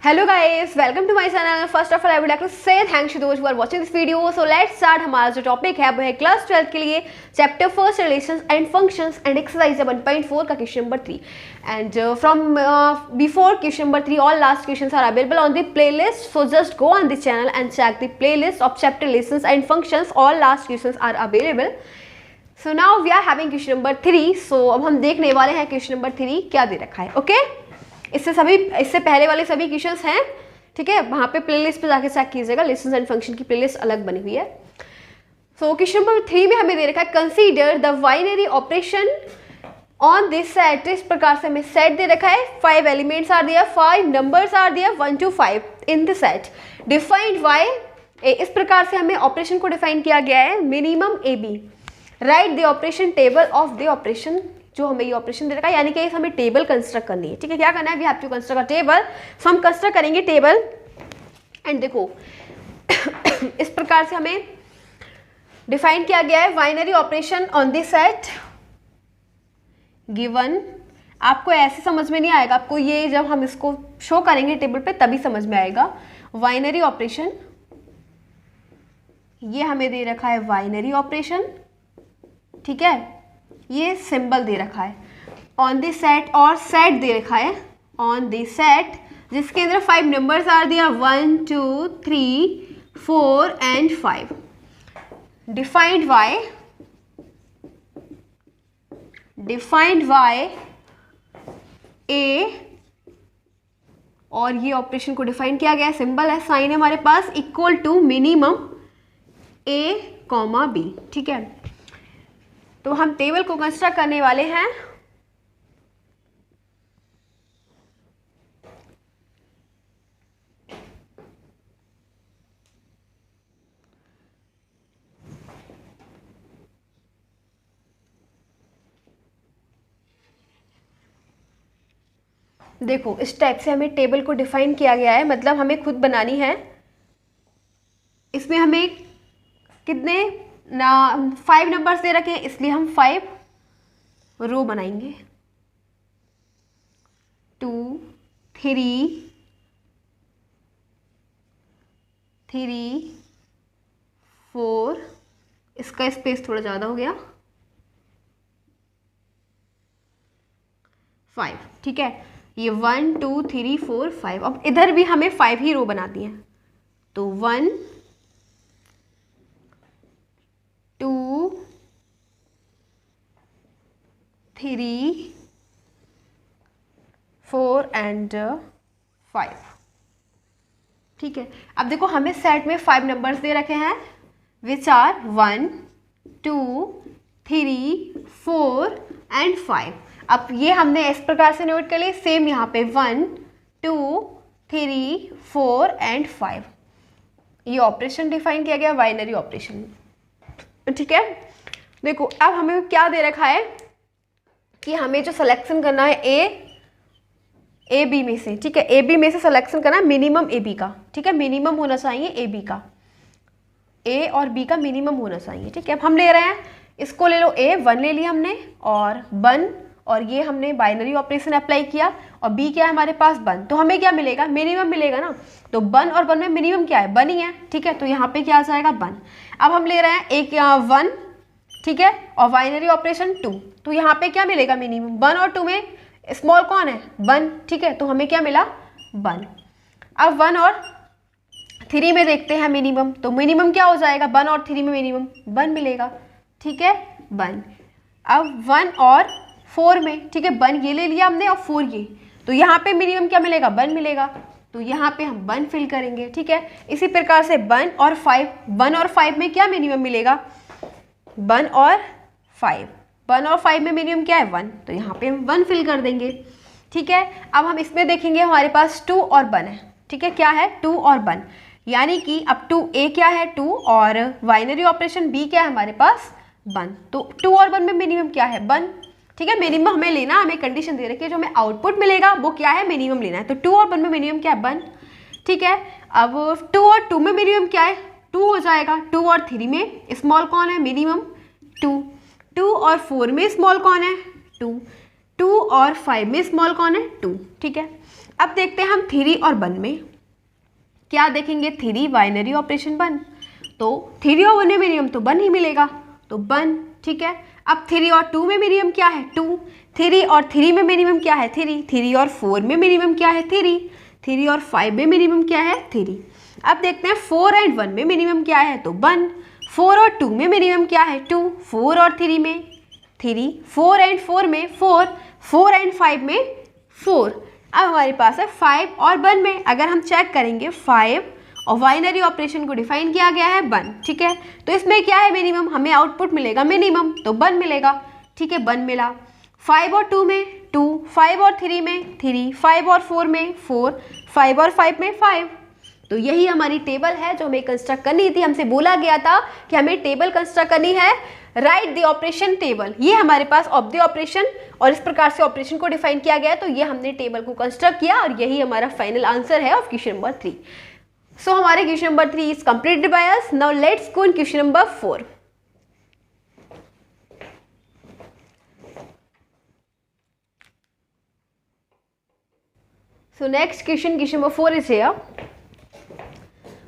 Hello guys, welcome to my channel. First of all, I would like to say thanks to those who are watching this video. So let's start. हमारा जो topic है वो है class 12 के लिए chapter first relations and functions and exercise 1.4 का question number 3. And from before question number 3, all last questions are available on the playlist. So just go on the channel and check the playlist of chapter relations and functions. All last questions are available. So now we are having question number 3. So अब हम देखने वाले हैं question number 3 क्या दे रखा है. Okay? इससे पहले वाले सभी क्वेश्चंस हैं, ठीक है. वहाँ पे प्लेलिस्ट पे जाके चेक कीजिएगा. लेसन्स एंड फंक्शन की प्लेलिस्ट अलग बनी हुई है. सो क्वेश्चन नंबर 3 में हमें दे रखा है consider the binary operation on this set. इस प्रकार से हमें सेट दे रखा है. 5 एलिमेंट्स आर दिया, 5 नंबर्स आर दिया 1 to 5 in the set. Defined by A. इस प्रकार से हमें ऑपरेशन को डिफाइन किया गया है. Minimum A B. Write the operation table of the operation. जो हमें ये ऑपरेशन दे रखा है, यानी कि हमें टेबल कंस्ट्रक्ट करनी है. ठीक है, क्या करना है? We have to construct a table. So हम कंस्ट्रक्ट करेंगे टेबल. एंड देखो इस प्रकार से हमें डिफाइन किया गया है binary operation on this set given. आपको ऐसे समझ में नहीं आएगा, आपको ये जब हम इसको शो करेंगे टेबल पे तभी समझ में आएगा. बाइनरी ऑपरेशन, ये हमें दे रखा है बाइनरी ऑपरेशन. ठीक है, ये सिंबल दे रखा है ऑन द सेट, और सेट दे रखा है ऑन द सेट जिसके अंदर 5 नंबर्स आ दिया 1 2 3 4 एंड 5. डिफाइंड बाय ए, और ये ऑपरेशन को डिफाइन किया गया है. सिंबल है, साइन है हमारे पास, equal to minimum A comma B. ठीक है, तो हम टेबल को कंस्ट्रक्ट करने वाले हैं. देखो इस टाइप से हमें टेबल को डिफाइन किया गया है, मतलब हमें खुद बनानी है. इसमें हमें कितने 5 नंबर्स दे रखे हैं, इसलिए हम 5 रो बनाएंगे. 2 3 4. इसका स्पेस थोड़ा ज़्यादा हो गया. 5. ठीक है, ये 1 2 3 4 5. अब इधर भी हमें 5 ही रो बना दिए हैं. तो 1 2 3 4 एंड 5. ठीक है, अब देखो हमें सेट में 5 नंबर्स दे रखे हैं विच आर 1 2 3 4 एंड 5. अब ये हमने इस प्रकार से नोट कर लिए. सेम यहाँ पे 1 2 3 4 एंड 5. ये ऑपरेशन डिफाइन किया गया, बाइनरी ऑपरेशन. ठीक है, देखो अब हमें क्या दे रखा है कि हमें जो सिलेक्शन करना है ए बी में से. ठीक है, ए बी में से सिलेक्शन करना है मिनिमम ए बी का. ठीक है, मिनिमम होना चाहिए ए बी का, ए और बी का मिनिमम होना चाहिए. ठीक है, अब हम ले रहे हैं, इसको ले लो ए 1 ले लिया हमने, और 1, और ये हमने बाइनरी ऑपरेशन अप्लाई किया, और बी क्या है हमारे पास 1. तो हमें क्या मिलेगा? मिनिमम मिलेगा ना. तो 1 और 1 में मिनिमम क्या है? 1 ही है. ठीक है, तो यहाँ पे क्या आ जाएगा? 1. अब हम ले रहे हैं एक 1, ठीक है, और बाइनरी ऑपरेशन 2. तो यहाँ पे क्या मिलेगा? मिनिमम. 1 और 2 में स्मॉल कौन है? 1. ठीक है, तो हमें क्या मिला? 1. अब 1 और 3 में देखते हैं मिनिमम. तो मिनिमम क्या हो जाएगा? 1 और 3 में मिनिमम 1 मिलेगा. ठीक है, 1. अब 1 और 4 में, ठीक है, 1 ये ले लिया हमने और 4 ये. तो यहाँ पे मिनिमम क्या मिलेगा? 1 मिलेगा. तो यहाँ पे हम 1 फिल करेंगे. ठीक है, इसी प्रकार से 1 और 5. 1 और 5 में क्या मिनिमम मिलेगा? 1 और 5. 1 और 5 में मिनिमम क्या है? 1. तो यहाँ पे हम 1 फिल कर देंगे. ठीक है, अब हम इसमें देखेंगे हमारे पास 2 और 1 है. ठीक है, क्या है? 2 और 1, यानी कि अब 2 ए क्या है? 2, और बाइनरी ऑपरेशन बी क्या है हमारे पास? 1. तो 2 और 1 में मिनिमम क्या है? 1. ठीक है, मिनिमम हमें लेना, हमें कंडीशन दे रखी है, जो हमें आउटपुट मिलेगा वो क्या है? मिनिमम लेना है. तो 2 और 1 में मिनिमम क्या है? 1. ठीक है, अब 2 और 2 में मिनिमम क्या है? 2 हो जाएगा. 2 और 3 में स्मॉल कौन है? मिनिमम 2. 2 और 4 में स्मॉल कौन है? 2. 2 और 5 में स्मॉल कौन है? 2. ठीक है, अब देखते हैं हम 3 और 1 में क्या देखेंगे। 3 बाइनरी ऑपरेशन 1, तो 3 और 1 में मिनिमम तो 1 ही मिलेगा, तो 1, ठीक है। अब 3 और 2 में मिनिमम क्या है 2, 3 और 3 में मिनिमम क्या है 3, 3 और 4 में मिनिमम क्या है 3, 3 और 5 में मिनिमम क्या है 3। अब देखते हैं 4 एंड 1 में मिनिमम क्या है, तो 1, 4 और 2 में मिनिमम क्या है 2, 4 और 3 में 3, 4 एंड 4 में 4, 4 एंड 5 में 4। अब हमारे पास है 5 और 1 में, अगर हम चेक करेंगे 5 और बाइनरी ऑपरेशन को डिफाइन किया गया है 1, ठीक है। तो इसमें क्या है मिनिमम, हमें आउटपुट मिलेगा मिनिमम, तो 1 मिलेगा, ठीक है, 1 मिला। 5 और 2 में 2, 5 और 3 में 3, 5 और 4 में 4, 5 और 5 में 5। तो यही हमारी टेबल है जो हमें कंस्ट्रक्ट करनी थी। हमसे बोला गया था कि हमें टेबल कंस्ट्रक्ट करनी है, राइट द ऑपरेशन टेबल। ये हमारे पास ऑफ द ऑपरेशन और इस प्रकार से ऑपरेशन को डिफाइन किया गया है, तो ये हमने टेबल को कंस्ट्रक्ट किया और यही हमारा फाइनल आंसर है ऑफ क्वेश्चन नंबर 3। सो हमारे question number 3 is completed by us. Now let's go in question number 4। So next question number 4 is here.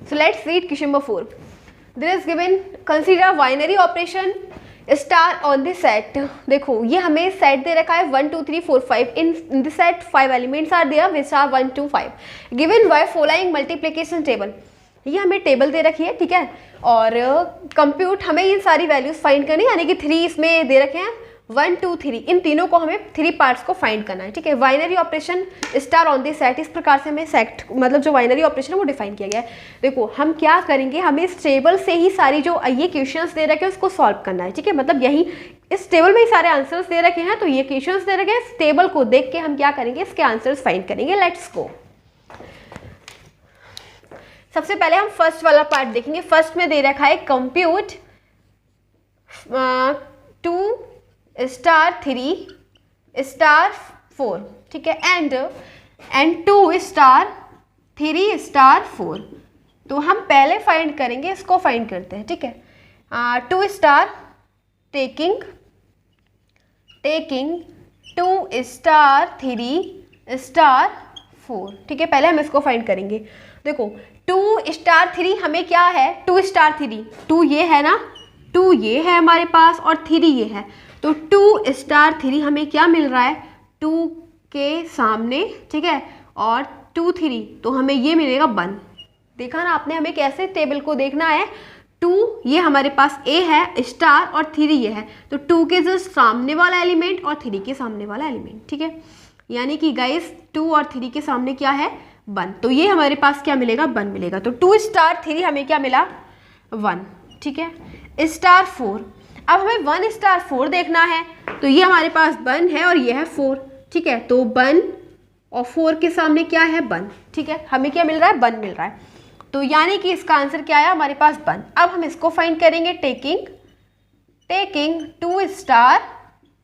So let's read question number 4. There is given, consider binary operation star on the set. देखो ये हमें set दे रखा है 1 2 3 4 5. In the set 5 elements are there which are 1 2 5. Given by following multiplication table. ये हमें table दे रखी है, ठीक है, और कंप्यूट हमें ये सारी वैल्यूज फाइंड करनी है, यानी कि 3 इसमें दे रखे हैं, 1 2 3, इन तीनों को हमें 3 पार्ट्स को फाइंड करना है, ठीक है। Binary operation star on the set, इस प्रकार से हमें सेट मतलब जो बाइनरी ऑपरेशन है वो डिफाइन किया गया है। देखो हम क्या करेंगे, हमें इस टेबल से ही सारी जो ये क्वेश्चंस दे रखे हैं उसको सॉल्व करना है, ठीक है। मतलब यही इस टेबल में ही सारे आंसर्स दे रखे हैं, तो ये क्वेश्चंस दे रखे हैं, इस टेबल को देख के हम क्या करेंगे, इसके आंसर्स फाइंड करेंगे। Let's go. सबसे पहले हम फर्स्ट वाला पार्ट देखेंगे। फर्स्ट में दे रखा है कंप्यूट 2 स्टार 3 स्टार 4, ठीक है, एंड 2 स्टार 3 स्टार 4। तो हम पहले फाइंड करेंगे, इसको फाइंड करते हैं, ठीक है। 2 स्टार टेकिंग 2 स्टार 3 स्टार 4, ठीक है, पहले हम इसको फाइंड करेंगे। देखो 2 स्टार 3 हमें क्या है, 2 स्टार 3, 2 ये है ना, 2 ये है हमारे पास और 3 ये है, तो 2 स्टार 3 हमें क्या मिल रहा है 2 के सामने, ठीक है, और 2 3, तो हमें ये मिलेगा 1। देखा ना आपने, हमें कैसे टेबल को देखना है। 2 ये हमारे पास A है स्टार और 3 ये है, तो 2 के जस्ट सामने वाला एलिमेंट और 3 के सामने वाला एलिमेंट, ठीक है, यानी कि गाइस 2 और 3 के सामने क्या है 1, तो ये हमारे पास क्या मिलेगा 1 मिलेगा। तो 2 स्टार 3 हमें क्या मिला 1, ठीक है। स्टार 4, अब हमें 1 स्टार 4 देखना है, तो ये हमारे पास 1 है और ये है 4, ठीक है, तो 1 और 4 के सामने क्या है 1, ठीक है, हमें क्या मिल रहा है 1 मिल रहा है, तो यानी कि इसका आंसर क्या आया हमारे पास 1। अब हम इसको फाइंड करेंगे टेकिंग 2 स्टार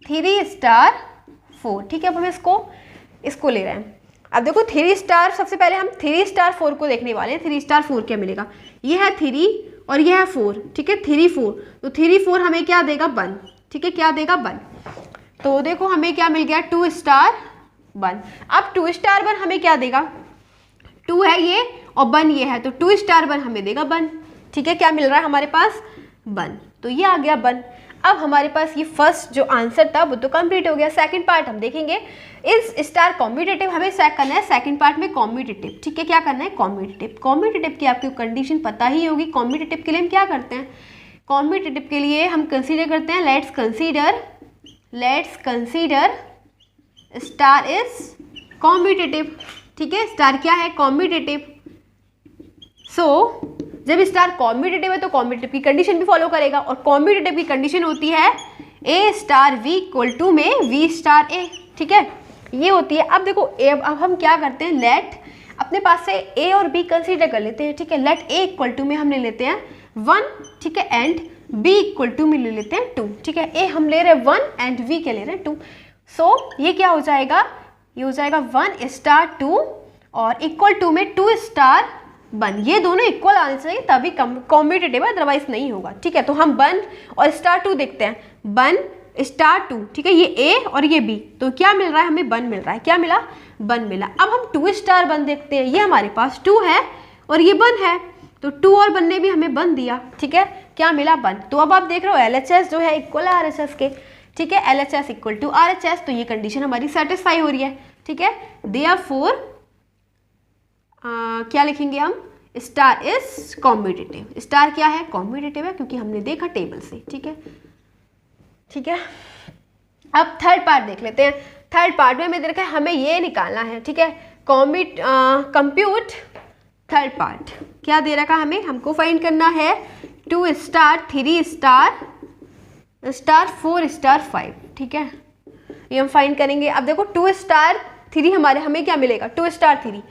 3 स्टार 4, ठीक है। अब हम इसको ले रहे हैं। अब देखो 3 स्टार, सबसे पहले हम 3 स्टार 4 को देखने वाले हैं। 3 स्टार 4 क्या मिलेगा, ये है 3 और ये है 4, ठीक है, 3 4, तो 3 4 हमें क्या देगा 1, ठीक है, क्या देगा 1। तो देखो हमें क्या मिल गया 2 स्टार 1। अब 2 स्टार 1 हमें क्या देगा, 2 है ये और 1 ये है, तो 2 स्टार 1 हमें देगा 1, ठीक है, क्या मिल रहा है हमारे पास 1, तो ये आ गया 1। अब हमारे पास ये फर्स्ट जो आंसर था वो तो कंप्लीट हो गया। सेकंड पार्ट हम देखेंगे। इस स्टार कॉम्यूटेटिव हमें चेक करना है, सेकंड पार्ट में कॉम्यूटेटिव, ठीक है, क्या करना है कॉम्यूटेटिव की आपको कंडीशन पता ही होगी। कॉम्यूटेटिव के लिए हम क्या करते हैं, कॉम्यूटेटिव के लिए हम कंसीडर करते हैं, let's consider star is commutative, ठीक है, स्टार क्या है कॉम्यूटेटिव। सो जब स्टार कॉम्यूटेटिव है तो कॉम्यूटेटिव की कंडीशन भी फॉलो करेगा, और कॉम्यूटेटिव की कंडीशन होती है A star V equal to में V स्टार A, ठीक है, ये होती है। अब देखो अब हम क्या करते हैं, लेट अपने पास से A और B कंसीडर कर लेते हैं, ठीक है, लेट A इक्वल टू में हम ले लेते हैं 1, ठीक है, एंड B इक्वल टू में ले लेते हैं 2, ठीक है, A हम ले रहे हैं 1 एंड V के ले रहे हैं 2। सो ये क्या हो जाएगा, ये हो जाएगा 1 स्टार 2 और इक्वल टू में 2 स्टार 1, ये दोनों इक्वल आने चाहिए तभी कॉम्यूटेटिव है, अदरवाइज नहीं होगा, ठीक है। तो हम 1 और स्टार 2 देखते हैं, 1 स्टार 2, ठीक है, ये ए और ये बी, तो क्या मिल रहा है हमें? 1 मिल रहा है। क्या मिला? 1 मिला। अब हम 2 स्टार 1 देखते हैं, ये हमारे पास 2 है और ये 1 है, तो 2 और 1 ने भी हमें 1 दिया, ठीक है, क्या मिला? 1। तो अब आप देख रहे हो LHS जो है इक्वल है RHS के, ठीक है, LHS इक्वल टू RHS, तो ये कंडीशन हमारी सेटिस्फाई हो रही है, ठीक है। देयरफॉर क्या लिखेंगे हम? Star is competitive. स्टार क्या है? कॉम्पिटिटिव है, क्योंकि हमने देखा टेबल से, ठीक है, ठीक है। अब थर्ड पार्ट देख लेते हैं। थर्ड पार्ट में हमें देखा है हमें ये निकालना है, ठीक है, कंप्यूट थर्ड पार्ट। क्या दे रखा हमें? हमको फाइंड करना है 2 स्टार 3 स्टार 4 स्टार 5, ठीक है, ये हम फाइंड करेंगे। अब देखो 2 स्टार 3 हमें क्या मिलेगा? 2 स्टार 3,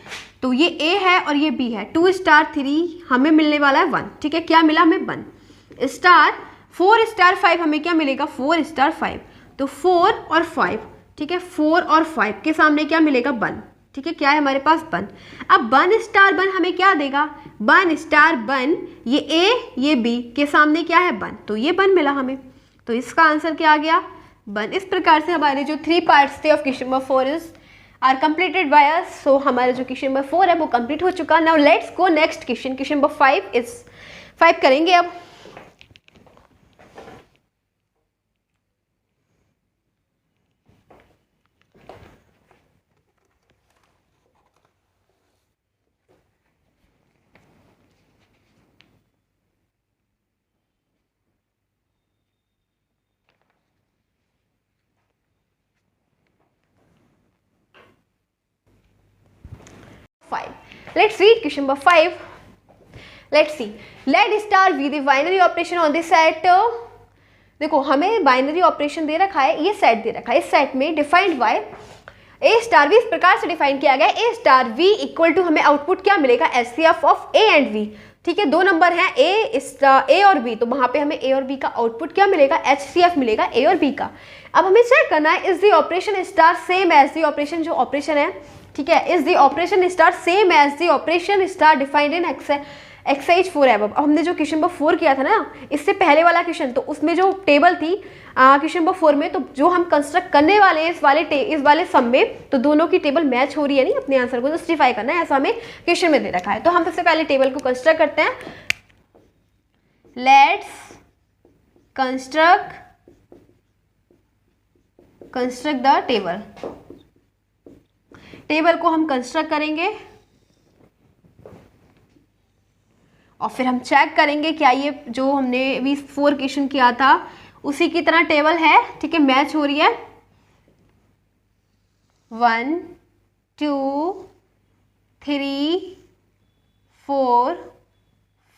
तो ये ए है और ये बी है। 2 स्टार 3 हमें मिलने वाला है 1, ठीक है, क्या मिला हमें? 1 स्टार 4 स्टार 5 हमें क्या मिलेगा? 4 स्टार 5, तो 4 और 5, ठीक है, 4 और 5 के सामने क्या मिलेगा? 1, ठीक है, क्या है हमारे पास? 1। अब 1 स्टार 1 हमें क्या देगा? 1 स्टार 1, ये ए ये बी के सामने क्या है? 1, तो ये 1 मिला हमें, तो इसका आंसर क्या आ गया? 1। इस प्रकार से हमारे जो 3 पार्ट्स थे of question number 4 is are completed by us. So हमारा जो क्वेश्चन नंबर 4 है वो कंप्लीट हो चुका। Now let's go next question. Question number 5 is 5 करेंगे अब। Let's read question number 5. Let's see. Let star be the binary operation on the set. देखो हमें बाइनरी ऑपरेशन दे रखा है, ये सेट दे रखा है। इस सेट में defined by A star V इस प्रकार से डिफाइन किया गया है। A star V equal to हमें आउटपुट क्या मिलेगा? HCF of A and V, ठीक है, 2 नंबर हैं ए और बी, तो वहां पे हमें ए और बी का आउटपुट क्या मिलेगा? HCF मिलेगा ए और बी का। अब हमें चेक करना है is the operation star same as the operation, जो ऑपरेशन है, ठीक है, is the operation star same as the operation star defined in exercise 4 above. अब हमने जो क्वेश्चन नंबर 4 किया था ना, इससे पहले वाला क्वेश्चन, तो उसमें जो टेबल थी क्वेश्चन नंबर 4 में, तो जो हम कंस्ट्रक्ट करने वाले हैं इस वाले सम में, तो दोनों की टेबल मैच हो रही है, नहीं, अपने आंसर को जस्टिफाई करना है, ऐसा हमें क्वेश्चन में दे रखा है। तो हम सबसे पहले टेबल को कंस्ट्रक्ट करते हैं। Let's construct the table. Table को हम कंस्ट्रक्ट करेंगे और फिर हम चेक करेंगे क्या ये जो हमने अभी 4 क्वेश्चन किया था उसी की तरह टेबल है, ठीक है, मैच हो रही है। 1 2 3 4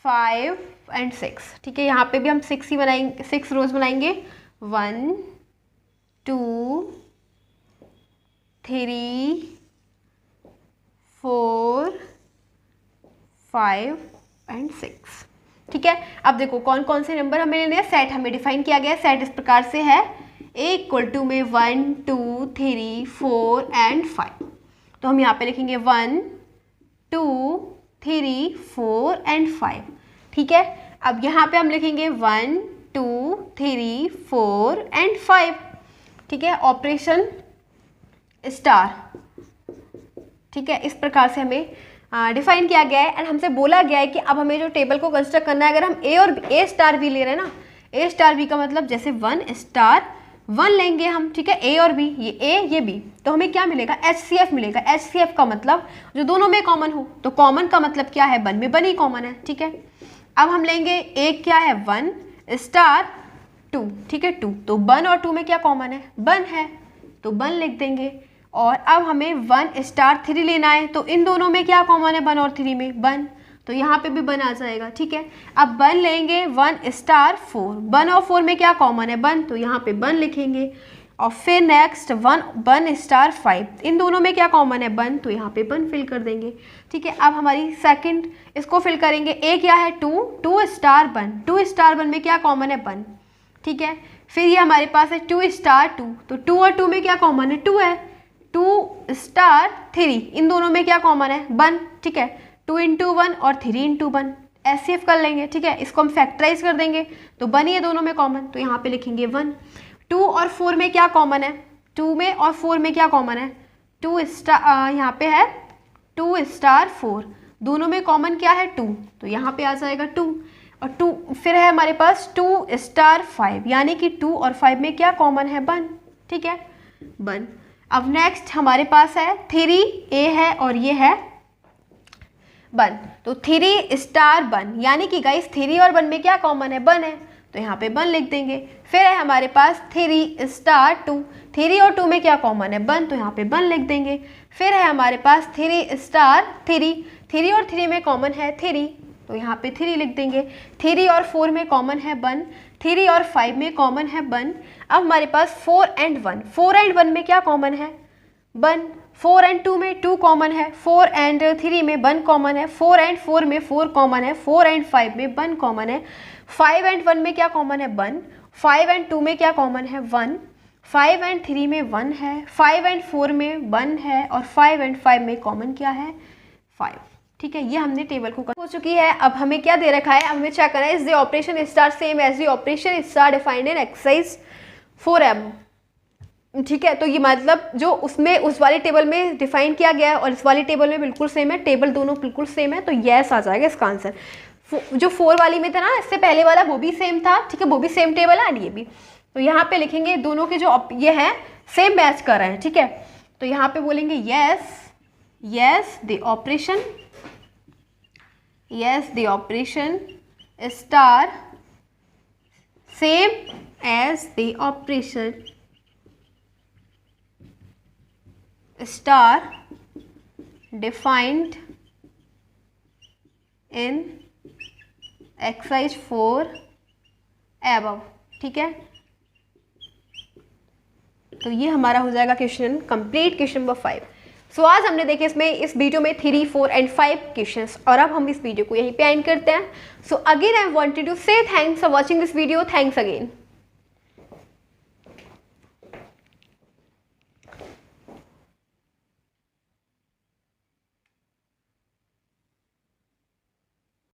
5 एंड 6, ठीक है, यहाँ पे भी हम 6 ही बनाएंगे, 6 रोज बनाएंगे। 1 2 3 4 5 एंड 6, ठीक है। अब देखो कौन कौन से नंबर हमें लेने हैं। सेट हमें डिफाइन किया गया है। सेट इस प्रकार से है, ए इक्वल टू में 1 2 3 4 एंड 5, तो हम यहाँ पे लिखेंगे 1 2 3 4 एंड 5, ठीक है। अब यहाँ पे हम लिखेंगे 1 2 3 4 एंड 5, ठीक है, ऑपरेशन स्टार, ठीक है, इस प्रकार से हमें डिफाइन किया गया है। एंड हमसे बोला गया है कि अब हमें जो टेबल को कंस्ट्रक्ट करना है, अगर हम ए स्टार बी ले रहे हैं ना, ए स्टार बी का मतलब जैसे 1 स्टार 1 लेंगे हम, ठीक है, ए और बी, ये ए ये बी, तो हमें क्या मिलेगा? HCF मिलेगा। HCF का मतलब जो दोनों में कॉमन हो, तो कॉमन का मतलब क्या है? 1 में 1 ही कॉमन है, ठीक है। अब हम लेंगे एक क्या है? 1 स्टार 2, ठीक है, 2, तो 1 और 2 में क्या कॉमन है? 1 है, तो 1 लिख देंगे। और अब हमें 1 स्टार 3 लेना है, तो इन दोनों में क्या कॉमन है? 1 और 3 में 1, तो यहाँ पे भी 1 आ जाएगा, ठीक है। अब 1 लेंगे 1 स्टार 4, 1 और 4 में क्या कॉमन है? 1, तो यहाँ पे 1 लिखेंगे। और फिर नेक्स्ट 1 स्टार 5, इन दोनों में क्या कॉमन है? 1, तो यहाँ पे 1 फिल कर देंगे, ठीक है। अब हमारी सेकंड इसको फिल करेंगे। ए क्या है? 2 स्टार 1, 2 स्टार 1 में क्या कॉमन है? 1, ठीक है। फिर ये हमारे पास है 2 स्टार 2, तो 2 और 2 में क्या कॉमन है? 2 है। 2 स्टार 3, इन दोनों में क्या कॉमन है? 1, ठीक है, 2 × 1 और 3 × 1, HCF कर लेंगे, ठीक है। इसको हम फैक्टराइज कर देंगे, तो 1 ही है दोनों में कॉमन, तो यहाँ पे लिखेंगे 1। 2 और 4 में क्या कॉमन है, 2 में और 4 में क्या कॉमन है, 2 स्टार यहाँ पे है 2 स्टार 4, दोनों में कॉमन क्या है 2, तो यहाँ पे आ जाएगा 2 और 2, फिर है हमारे पास 2 स्टार 5, यानी कि 2 और 5 में क्या कॉमन है 1, ठीक है 1। अब नेक्स्ट हमारे पास है 3a है और ये है 1, तो 3 स्टार 1, यानी कि गाइस 3 और 1 में क्या कॉमन है 1 है, तो यहाँ पे 1 लिख देंगे। फिर है हमारे पास 3 स्टार 2, 3 और 2 में क्या कॉमन है 1, तो यहाँ पे 1 लिख देंगे। फिर है हमारे पास 3 स्टार 3, 3 और 3 में कॉमन है 3, तो यहाँ पे 3 लिख देंगे। 3 और 4 में कॉमन है 1, 3 और 5 में कॉमन है 1। अब हमारे पास 4 एंड 1, 4 एंड 1 में क्या कॉमन है 1, 4 एंड 2 में 2 कॉमन है, 4 एंड 3 में 1 कॉमन है, 4 एंड 4 में 4 कॉमन है, 4 एंड 5 में 1 कॉमन है, 5 एंड 1 में क्या कॉमन है 1, 5 एंड 2 में क्या कॉमन है 1, 5 एंड 3 में 1 है, 5 एंड 4 में 1 है और 5 एंड 5 में कॉमन क्या है 5, ठीक है। ये हमने टेबल को हो चुकी है। अब हमें क्या दे रखा है, अब हमें चेक करना है is the operation star same as the operation star defined in exercise 4m, ठीक है। तो ये मतलब जो उसमें उस वाली टेबल में डिफाइन किया गया है और इस वाली टेबल में बिल्कुल सेम है, टेबल दोनों बिल्कुल सेम है, तो यस आ जाएगा इसका आंसर। जो 4 वाली में था ना, इससे पहले वाला वो भी सेम था, ठीक है, वो भी सेम टेबल है और ये भी, तो यहाँ पे लिखेंगे दोनों के जो ये है सेम मैच कर रहे हैं, ठीक है। तो यहाँ पे बोलेंगे yes the operation star same as the operation star defined in exercise 4 above, ठीक है। तो ये हमारा हो जाएगा question complete, question number 5। So आज हमने देखे इसमें इस वीडियो में 3, 4 एंड 5 क्वेश्चंस, और अब हम इस वीडियो को यहीं पे एंड करते हैं। So again I wanted to say thanks for watching this video, thanks again.